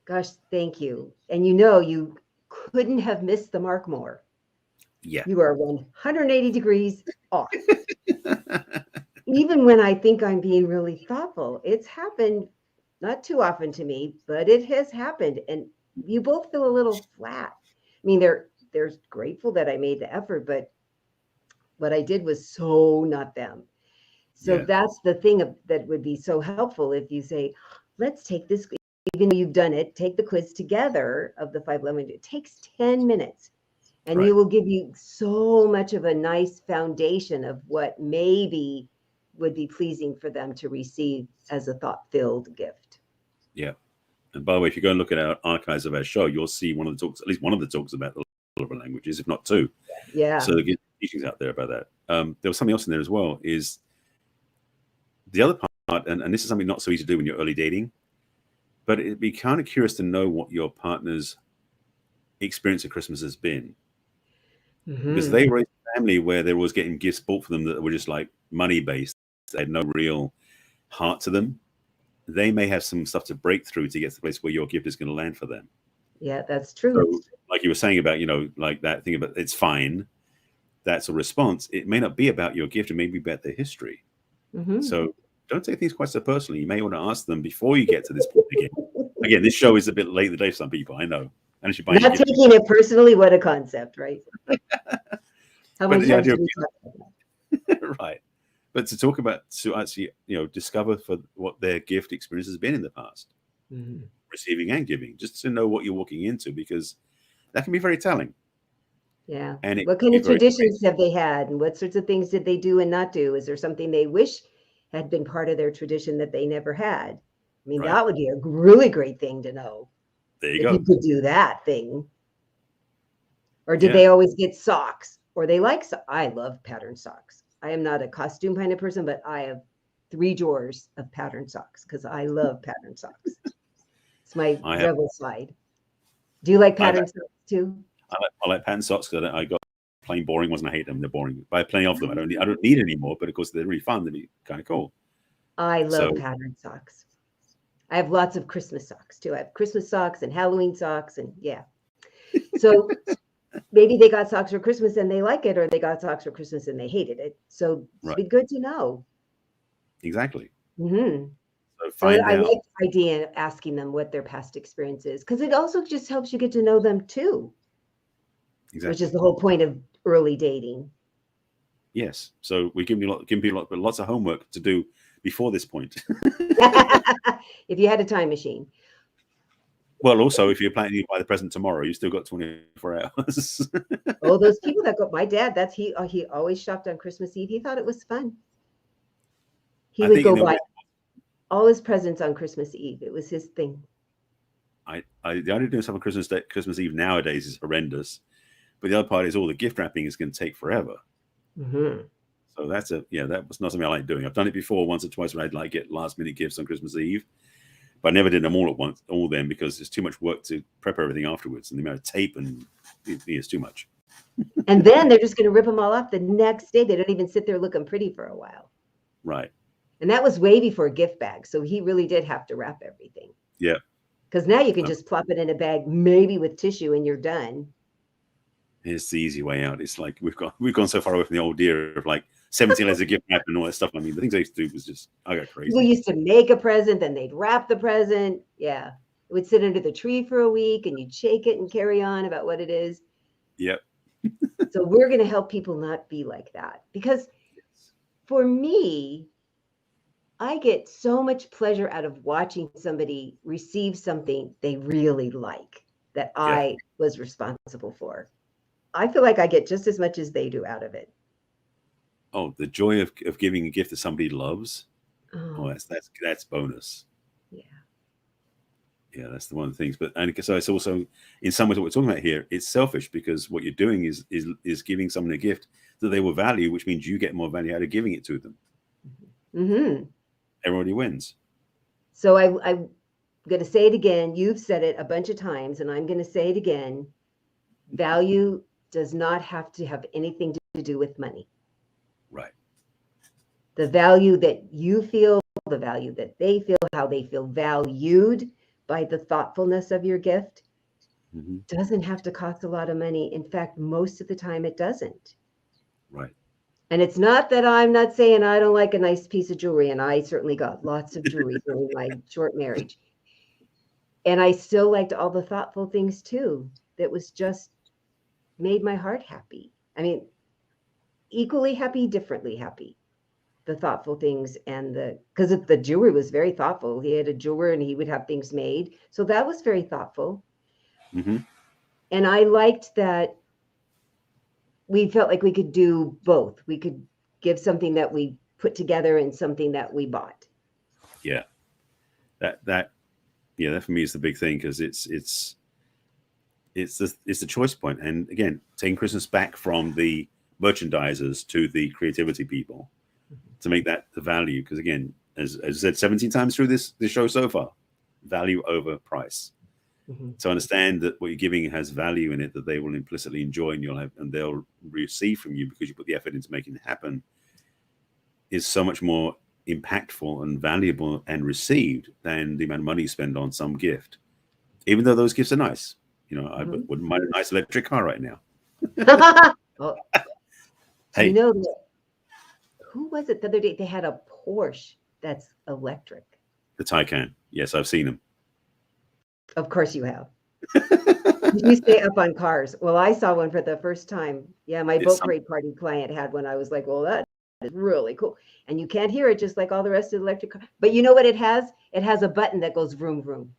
gosh, thank you, and you couldn't have missed the mark more. Yeah. You are 180 degrees off. Even when I think I'm being really thoughtful, it's happened not too often to me, but it has happened. And you both feel a little flat. I mean, they're grateful that I made the effort, but what I did was so not them. So Yeah. that's the thing that would be so helpful if you say, let's take this, even though you've done it, take the quiz together of the 5 lemon. It takes 10 minutes and Right. you will give you so much of a nice foundation of what maybe would be pleasing for them to receive as a thought-filled gift. Yeah. And by the way, if you go and look at our archives of our show, you'll see one of the talks, at least one of the talks about the love languages, if not two. Yeah. So the teachings out there about that. There was something else in there as well, is the other part, and this is something not so easy to do when you're early dating, but it'd be kind of curious to know what your partner's experience of Christmas has been. Because they raised a family where they was getting gifts bought for them that were just like money based. They had no real heart to them. They may have some stuff to break through to get to the place where your gift is going to land for them. Yeah, that's true. So, like you were saying about, like that thing about it's fine, that's a response. It may not be about your gift, it may be about their history. So don't take things quite so personally. You may want to ask them before you get to this point again. Again, this show is a bit late in the day for some people, I know. And not taking it personally, what a concept, right? How many times do we talk about that? Right. But to actually, discover for what their gift experience has been in the past, receiving and giving, just to know what you're walking into, because that can be very telling. Yeah. And what kind of traditions have they had, and what sorts of things did they do and not do? Is there something they wish had been part of their tradition that they never had? I mean, that would be a really great thing to know. There you if go. You could do that thing. Or did they always get socks? Or they like I love patterned socks. I am not a costume kind of person, but I have 3 drawers of patterned socks because I love patterned socks. It's my rebel side. Do you like patterned socks too? I like patterned socks because I got plain boring ones and I hate them. They're boring. By playing off them, I don't need any more. But of course, they're really fun. They'd be kind of cool. I love patterned socks. I have lots of Christmas socks too. I have Christmas socks and Halloween socks, and yeah. So maybe they got socks for Christmas and they like it, or they got socks for Christmas and they hated it. So it'd be good to know. Exactly. So I like the idea of asking them what their past experience is, because it also just helps you get to know them too. Exactly. Which is the whole point of early dating. Yes. So we give people lots of homework to do before this point. If you had a time machine. Well, also, if you're planning to buy the present tomorrow, you still got 24 hours. Oh, those people that go, my dad, he always shopped on Christmas Eve. He thought it was fun. He would go buy all his presents on Christmas Eve. It was his thing. The idea of doing stuff on Christmas Eve nowadays is horrendous. But the other part is all the gift wrapping is going to take forever. So that was not something I like doing. I've done it before once or twice when I'd like get last minute gifts on Christmas Eve. But I never did them all at once, all of them, because there's too much work to prep everything afterwards, and the amount of tape and it's too much. And then they're just going to rip them all off the next day. They don't even sit there looking pretty for a while. Right. And that was way before gift bags, so he really did have to wrap everything. Yeah. Because now you can just plop it in a bag, maybe with tissue, and you're done. It's the easy way out. It's like we've gone so far away from the old idea of like 17 layers of gift wrap and all that stuff. I mean, the things I used to do was just, I got crazy. People used to make a present, then they'd wrap the present. Yeah. It would sit under the tree for a week and you'd shake it and carry on about what it is. Yep. So we're going to help people not be like that. Because for me, I get so much pleasure out of watching somebody receive something they really like that I was responsible for. I feel like I get just as much as they do out of it. Oh, the joy of giving a gift that somebody loves. Oh, that's bonus. Yeah. Yeah, that's the one of the things. But and so it's also, in some ways, what we're talking about here, it's selfish because what you're doing is giving someone a gift that they will value, which means you get more value out of giving it to them. Everybody wins. So I'm going to say it again. You've said it a bunch of times, and I'm going to say it again. Value does not have to have anything to do with money. Right. The value that you feel, the value that they feel, how they feel valued by the thoughtfulness of your gift, doesn't have to cost a lot of money. In fact, most of the time it doesn't. Right. And it's not that I'm not saying I don't like a nice piece of jewelry, and I certainly got lots of jewelry during my short marriage. And I still liked all the thoughtful things too. That was just made my heart happy. I mean, equally happy, differently happy. The thoughtful things and because the jewelry was very thoughtful. He had a jeweler and he would have things made. So that was very thoughtful. And I liked that we felt like we could do both. We could give something that we put together and something that we bought. Yeah. That for me is the big thing, because it's the choice point. And again, taking Christmas back from the merchandisers to the creativity people to make that the value. Because again, as I said 17 times through this show so far, value over price. So understand that what you're giving has value in it that they will implicitly enjoy, and they'll receive from you because you put the effort into making it happen, is so much more impactful and valuable and received than the amount of money you spend on some gift. Even though those gifts are nice. I wouldn't mind a nice electric car right now. Well, hey, who was it the other day? They had a Porsche that's electric. The Taycan. Yes, I've seen them. Of course you have. You stay up on cars. Well, I saw one for the first time. Yeah, my boat parade party client had one. I was like, well, that is really cool. And you can't hear it just like all the rest of the electric car. But you know what it has? It has a button that goes vroom, vroom.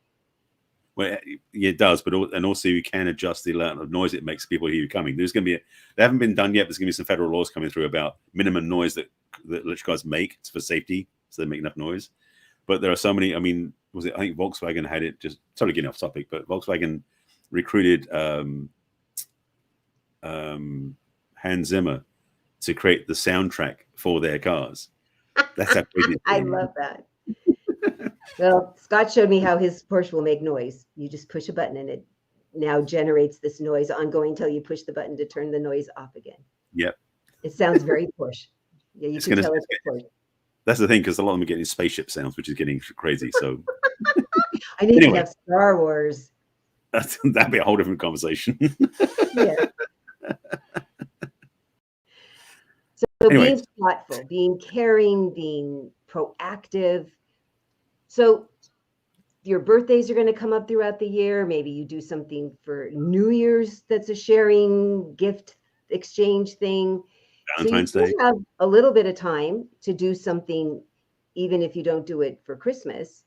Well, it does, and also you can adjust the amount of noise it makes people hear you coming. There's going to be they haven't been done yet. There's going to be some federal laws coming through about minimum noise that electric cars make. It's for safety, so they make enough noise. But there are so many. I mean, I think Volkswagen had it. Just totally getting off topic, but Volkswagen recruited Hans Zimmer to create the soundtrack for their cars. That's how crazy. I love that. Well, Scott showed me how his Porsche will make noise. You just push a button and it now generates this noise ongoing until you push the button to turn the noise off again. Yep. It sounds very Porsche. Yeah, you can tell it's Porsche. That's the thing, because a lot of them are getting spaceship sounds, which is getting crazy. So I need to have Star Wars. That'd be a whole different conversation. Yeah. So being thoughtful, being caring, being proactive. So your birthdays are going to come up throughout the year. Maybe you do something for New Year's that's a sharing gift exchange thing. Valentine's so you Day. Have a little bit of time to do something, even if you don't do it for Christmas.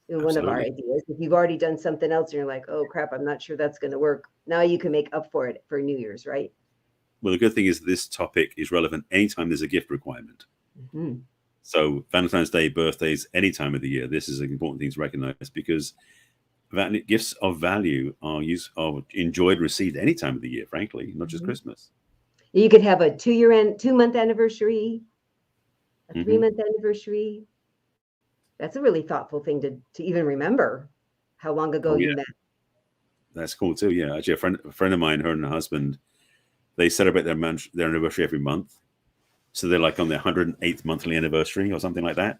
One of our ideas. If you've already done something else and you're like, oh crap, I'm not sure that's going to work. Now you can make up for it for New Year's, right? Well, the good thing is this topic is relevant anytime there's a gift requirement. So Valentine's Day, birthdays, any time of the year, this is an important thing to recognize, because gifts of value are enjoyed, received any time of the year, frankly, not just Christmas. You could have a 2-month anniversary, a 3-month anniversary. That's a really thoughtful thing to even remember how long ago you met. That's cool too. Yeah, actually, a friend of mine, her and her husband, they celebrate their anniversary every month. So they're like on their 108th monthly anniversary or something like that.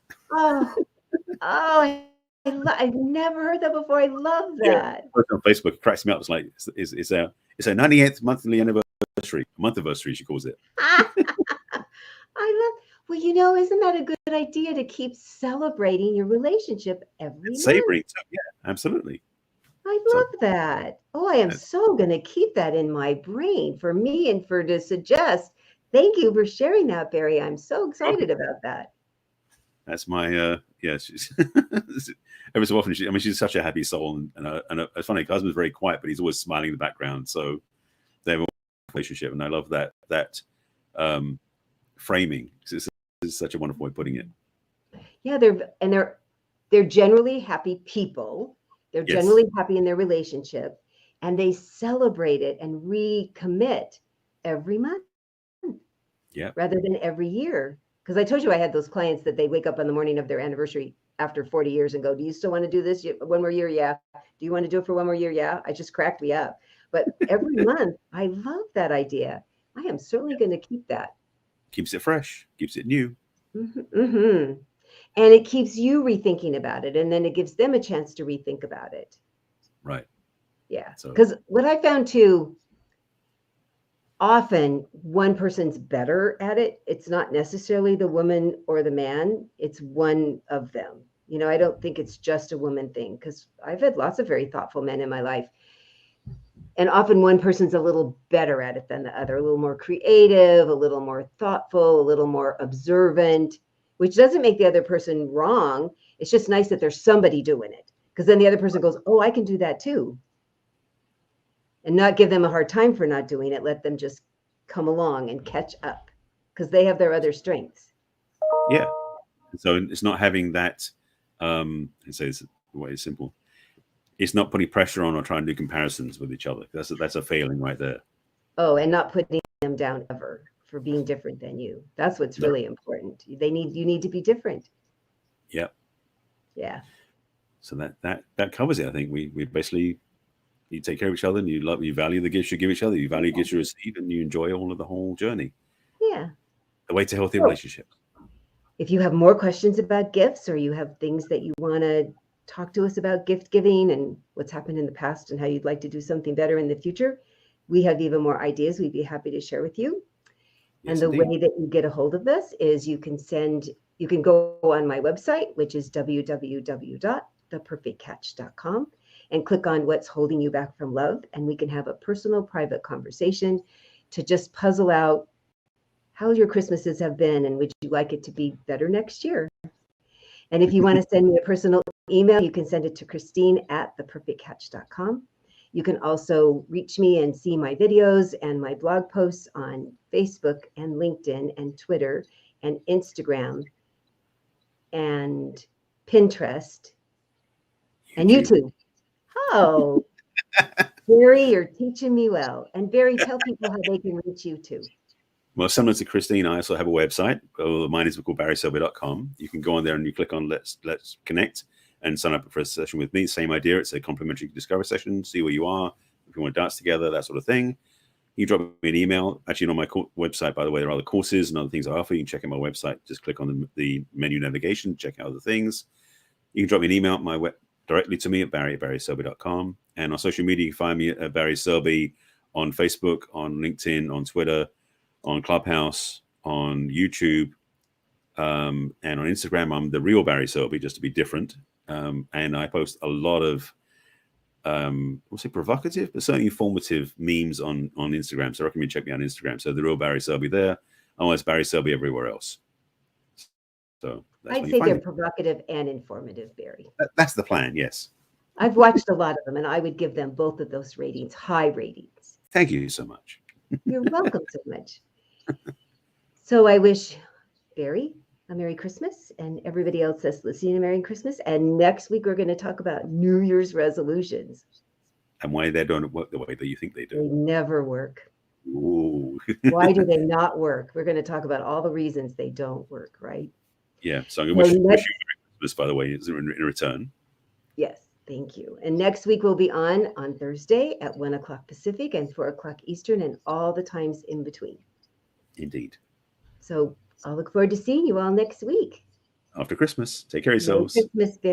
I've never heard that before. I love that. Yeah, on Facebook, it cracks me up. It's like it's our 98th monthly anniversary, month-iversary, she calls it. I love. Well, isn't that a good idea to keep celebrating your relationship every month? Savoring too. Yeah, absolutely. I love that. Oh, I am so going to keep that in my brain for me and to suggest. Thank you for sharing that, Barry. I'm so excited about that. That's my she's every so often she's such a happy soul, and it's funny, husband's very quiet, but he's always smiling in the background. So they have a relationship, and I love that framing. It's such a wonderful way of putting it. Yeah, they're generally happy people. They're generally happy in their relationship, and they celebrate it and recommit every month. Yeah. Rather than every year. Because I told you I had those clients that they wake up on the morning of their anniversary after 40 years and go, do you still want to do this one more year? Yeah. Do you want to do it for one more year? Yeah. I just cracked me up. But every month, I love that idea. I am certainly going to keep that. Keeps it fresh, keeps it new. And it keeps you rethinking about it. And then it gives them a chance to rethink about it. Right. Yeah. So Because what I found too, often one person's better at it. It's not necessarily the woman or the man, it's one of them. You know, I don't think it's just a woman thing, because I've had lots of very thoughtful men in my life. And often one person's a little better at it than the other, a little more creative, a little more thoughtful, a little more observant, which doesn't make the other person wrong. It's just nice that there's somebody doing it, because then the other person goes, oh, I can do that too. And not give them a hard time for not doing it. Let them just come along and catch up, because they have their other strengths. yeah, so it's not having that. It says the way it's simple. It's not putting pressure on or trying to do comparisons with each other. That's a failing right there. Oh, and not putting them down ever for being different than you. That's what's really important. You need to be different. Yeah. Yeah. So that covers it. I think we basically, you take care of each other, and you value the gifts you give each other, you value the gifts you receive, and you enjoy all of the whole journey. Yeah. The way to healthy relationships. If you have more questions about gifts, or you have things that you want to talk to us about gift giving and what's happened in the past and how you'd like to do something better in the future, we have even more ideas we'd be happy to share with you. Yes, and the indeed. way that you get a hold of us is you can go on my website, which is www.theperfectcatch.com, and click on what's holding you back from love. And we can have a personal, private conversation to just puzzle out how your Christmases have been and would you like it to be better next year. And if you want to send me a personal email, you can send it to Christine@theperfectcatch.com. You can also reach me and see my videos and my blog posts on Facebook and LinkedIn and Twitter and Instagram and Pinterest and YouTube. Oh, Barry, you're teaching me well. And Barry, tell people how they can reach you too. Well, similar to Christine, I also have a website. Mine is called barryselby.com. You can go on there and you click on Let's Connect and sign up for a session with me. Same idea. It's a complimentary discovery session. See where you are. If you want to dance together, that sort of thing. You drop me an email. Actually, on my website, by the way, there are other courses and other things I offer. You can check out my website. Just click on the menu navigation, check out other things. You can drop me an email directly to me at barry@barryselby.com. And on social media, you can find me at Barry Selby on Facebook, on LinkedIn, on Twitter, on Clubhouse, on YouTube, and on Instagram. I'm the real Barry Selby, just to be different. And I post a lot of, we'll say provocative, but certainly informative memes on Instagram. So I recommend you check me out on Instagram. So the real Barry Selby there. Otherwise, Barry Selby everywhere else. So I'd say they're provocative and informative, Barry. That's the plan, yes. I've watched a lot of them, and I would give them both of those ratings, high ratings. Thank you so much. You're welcome so much. So I wish Barry a Merry Christmas, and everybody else that's listening a Merry Christmas. And next week, we're going to talk about New Year's resolutions. And why they don't work the way that you think they do. They never work. Ooh. Why do they not work? We're going to talk about all the reasons they don't work, right? Yeah. So I'm going to wish you Merry Christmas, by the way, in return. Yes. Thank you. And next week we'll be on Thursday at 1 o'clock Pacific and 4 o'clock Eastern and all the times in between. Indeed. So I'll look forward to seeing you all next week. After Christmas. Take care of yourselves. Merry Christmas, Barry.